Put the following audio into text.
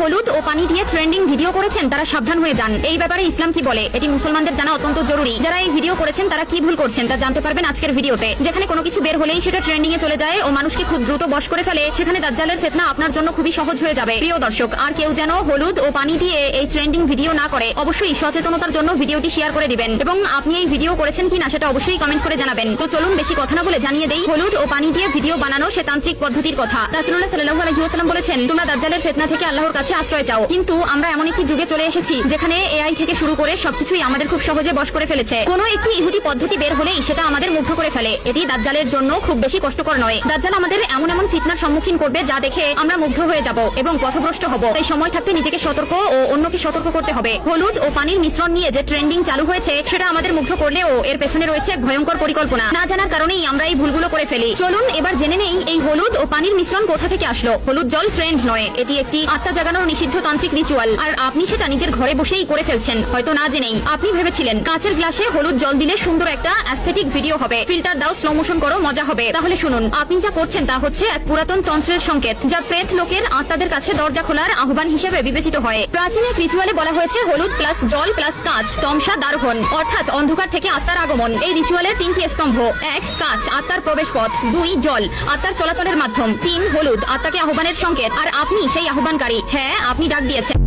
হলুদ ও পানি দিয়ে ট্রেন্ডিং ভিডিও করেছেন তারা সাবধান হয়ে যান। এই ব্যাপারে ইসলাম কি বলে এটি মুসলমানদের জানা অত্যন্ত জরুরি। যারা এই ভিডিও করেছেন তারা কি ভুল করছেন তা জানতে পারবেন আজকের ভিডিওতে। যেখানে কোনো কিছু বের হলেই সেটা ট্রেন্ডিং এ চলে যায় ও মানুষকে খুব দ্রুত বশ করে ফেলে, সেখানে দাজ্জালের ফিতনা আপনার জন্য খুবই সহজ হয়ে যাবে। প্রিয় দর্শক, আর কেউ যেন হলুদ ও পানি দিয়ে এই ট্রেন্ডিং ভিডিও না করে অবশ্যই সচেতনতার জন্য ভিডিওটি শেয়ার করে দিবেন এবং আপনি এই ভিডিও করেছেন কিনা সেটা অবশ্যই কমেন্ট করে জানাবেন। তো চলুন বেশি কথা না বলে জানিয়ে দেই হলুদ ও পানি দিয়ে ভিডিও বানানো সে তান্ত্রিক পদ্ধতির কথা। রাসূলুল্লাহ সাল্লাল্লাহু আলাইহি ওয়াসাল্লাম বলেছেন, তোমরা দাজ্জালের ফিতনা থেকে আল্লাহর কাছে আশ্রয় চাও। কিন্তু আমরা এমন একটি যুগে চলে এসেছি যেখানে এআই থেকে শুরু করে সবকিছুই আমাদের খুব সহজে বশ করে ফেলেছে। কোনো একটি ইহুদি পদ্ধতি বের হলেই সেটা আমাদের মুগ্ধ করে ফেলে। এটি দাজ্জালের জন্য খুব বেশি কষ্টকর নয়। দাজ্জাল আমাদের এমন এমন ফিতনার সম্মুখীন করবে যা দেখে আমরা মুগ্ধ হয়ে যাব এবং পথভ্রষ্ট হব। তাই সময় থাকতে নিজেকে সতর্ক ও অন্যকে সতর্ক করতে হবে। হলুদ ও পানির মিশ্রণ নিয়ে যে ট্রেন্ডিং চালু হয়েছে সেটা আমাদের মুগ্ধ করলেও এর পেছনে রয়েছে এক ভয়ঙ্কর পরিকল্পনা। না জানার কারণেই আমরা এই ভুলগুলো করে ফেলি। চলুন এবার জেনে নেই এই হলুদ ও পানির মিশ্রণ কোথা থেকে আসলো। হলুদ জল ট্রেন্ড নয়, এটি একটি আত্মা জাগানোর নিষিদ্ধ তান্ত্রিক রিচুয়াল। আর আপনি সেটা নিজের ঘরে বসেই করে ফেলছেন, হয়তো না জেনেই। আপনি ভেবেছিলেন কাচের গ্লাসে হলুদ জল দিলে সুন্দর একটা অ্যাস্থেটিক ভিডিও হবে, ফিল্টার দাও, স্লো মোশন করো, মজা হবে। তাহলে শুনুন, আপনি যা করছেন তা হচ্ছে এক পুরাতন তন্ত্রের সংকেত, যা প্রেত লোকের আত্মাদের কাছে দরজা খোলার আহ্বান হিসেবে বিবেচিত হয়। প্রাচীন এক রিচুয়ালে বলা হয়েছে হলুদ প্লাস জল প্লাস কাঁচ তমসা দারোহন, অর্থাৎ অন্ধকার থেকে আত্মার আগমন। এই রিচুয়ালের তিনটি স্তম্ভ: 1 কাঁচ, আত্মার প্রবেশ পথ; 2 জল, আত্মার চলাচলের মাধ্যম; 3 হলুদ, আত্মাকে আহ্বানের সংকেত। আর আপনি সেই আহ্বানকারী। হ্যাঁ, আপনি ডাক দিয়েছেন।